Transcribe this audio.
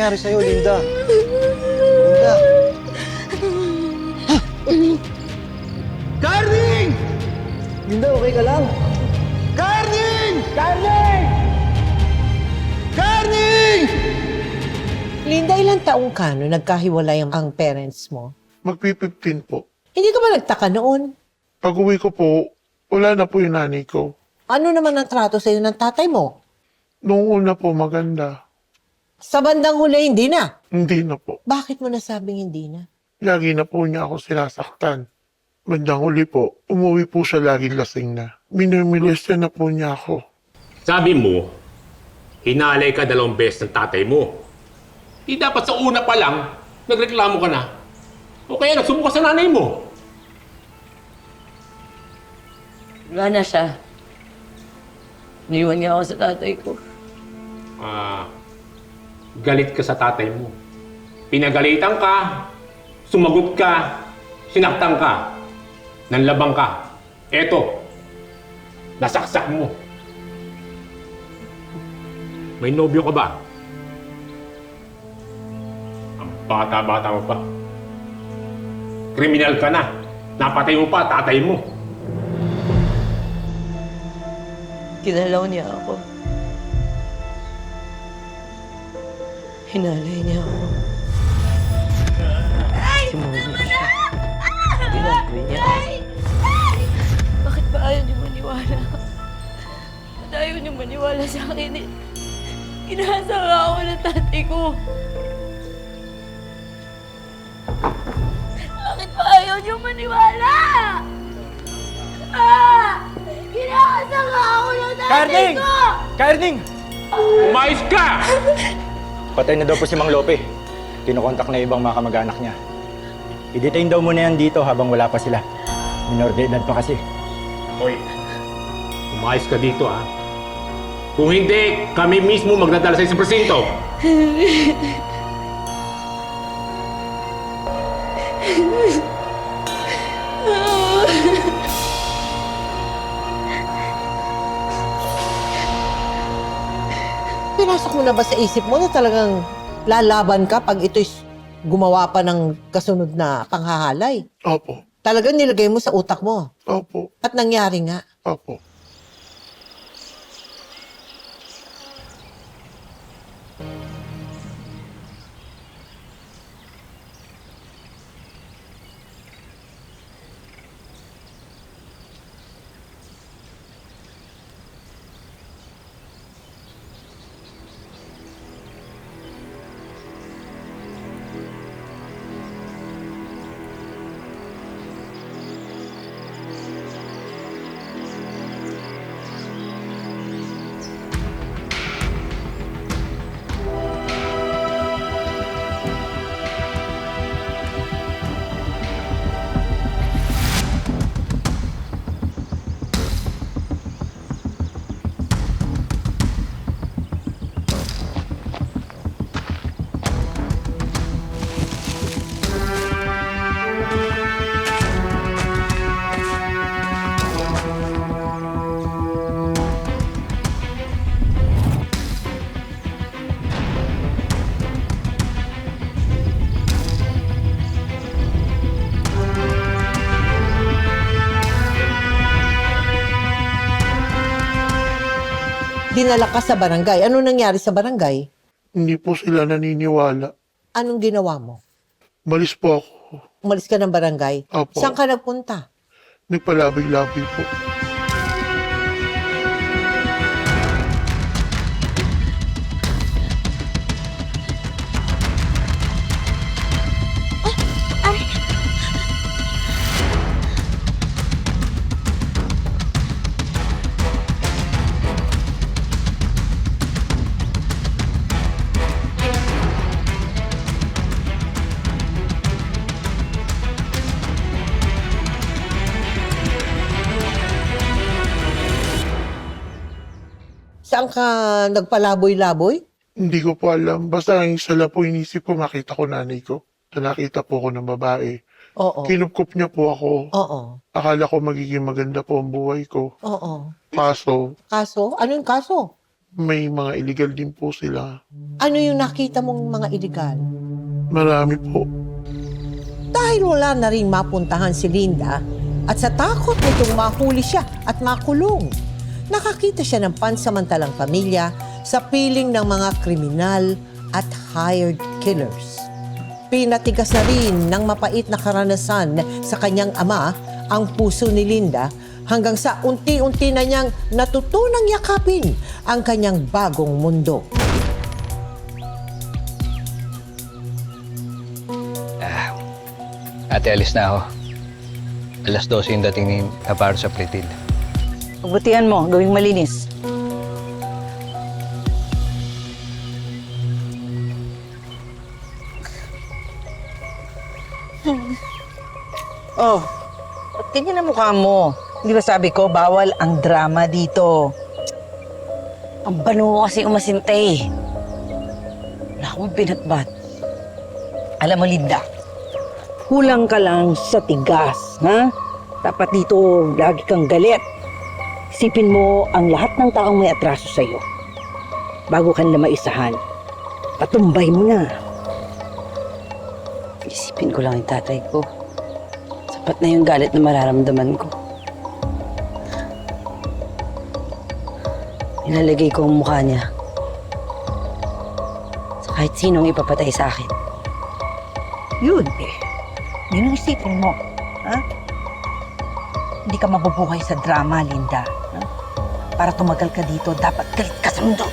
nangyari sa'yo, Linda? Linda? Carning! Linda, okay ka lang? Carning! Carning! Carning! Linda, ilang taong ka no nagkahiwalay ang parents mo? Magpi-15 po. Hindi ka ba nagtaka noon? Pag-uwi ko po, wala na po yung nanay ko. Ano naman ang trato sa'yo ng tatay mo? Noong una po, maganda. Sa bandang huli, hindi na. Hindi na po. Bakit mo nasabing hindi na? Lagi na po niya ako sinasaktan. Bandang huli po, umuwi po siya laging lasing na. Minumilesya na po niya ako. Sabi mo, hinalay ka 2 beses ng tatay mo. Di dapat sa una pa lang, nagreklamo ka na. O kaya nagsumbo ka sa nanay mo. Wala na siya. Iniwan niya ako sa tatay ko. Galit ka sa tatay mo. Pinagalitan ka, sumagot ka, sinaktan ka, nanlabang ka. Eto, nasaksak mo. May nobyo ka ba? Ang bata-bata mo pa. Kriminal ka na. Napatay mo pa tatay mo. Kinalaw niya ako. Hinalay niya ako. Sinuha niya siya. Ginagawa niya ako. Bakit ba ayaw niyo maniwala? Ba't ayaw niyo maniwala sa akin eh? Inaasawa ako ng tatay ko. Bakit ba ayaw niyo maniwala? Inaasawa ako ng tatay Carning! ko! Carning! Umayos ka! Patay na daw po si Mang Lope. Kinokontak na ibang mga kamag-anak niya. I-detain daw muna yan dito habang wala pa sila. Minor de edad pa kasi. Hoy, umayos ka dito ha. Kung hindi, kami mismo magdadala sa isang presinto. Pinasok mo na ba sa isip mo na talagang lalaban ka pag ito'y gumawa pa ng kasunod na panghahalay? Opo. Talagang nilagay mo sa utak mo. Opo. At nangyari nga. Opo. Dinala ka sa barangay. Ano nangyari sa barangay? Hindi po sila naniniwala. Anong ginawa mo? Malis po ako. Umalis ka ng barangay? Opo. Saan ka nagpunta? Nagpalabig-labig po. Saan ka nagpalaboy-laboy? Hindi ko po alam. Basta ang isa lang po inisip ko, makita ko nanay ko. So, nakita po ko ng babae. Oo. Kinupkup niya po ako. Oo. Akala ko magiging maganda po ang buhay ko. Oo. Kaso, Kaso? Ano yung kaso? may mga illegal din po sila. Ano yung nakita mong mga iligal? Marami po. Dahil wala na rin mapuntahan si Linda at sa takot nitong mahuli siya at makulong, nakakita siya ng pansamantalang pamilya sa piling ng mga kriminal at hired killers. Pinatigas na rin ng mapait na karanasan sa kanyang ama ang puso ni Linda hanggang sa unti-unti na niyang natutunang yakapin ang kanyang bagong mundo. Ate, alis na ako. Alas 12 yung dating ni Navarro sa Pretid. Pagbutihan mo, gawing malinis. Oh, ba't ganyan ang mukha mo? Di ba sabi ko, bawal ang drama dito. Ang bano ko kasi umasintay. Wala akong pinatbat. Alam mo, Linda, kulang ka lang sa tigas, ha? Dapat dito, lagi kang galit. Isipin mo ang lahat ng taong may atraso sa'yo. Bago ka nila maisahan, patumbay mo na. Isipin ko lang yung tatay ko. Sapat na yung galit na mararamdaman ko. Nilalagay ko ang mukha niya sa kahit sinong ipapatay sa akin. Yun eh. Yun ang isipin mo, ha? Hindi ka mabubuhay sa drama, Linda. Ha? Para tumagal ka dito, dapat galit ka sa mundo.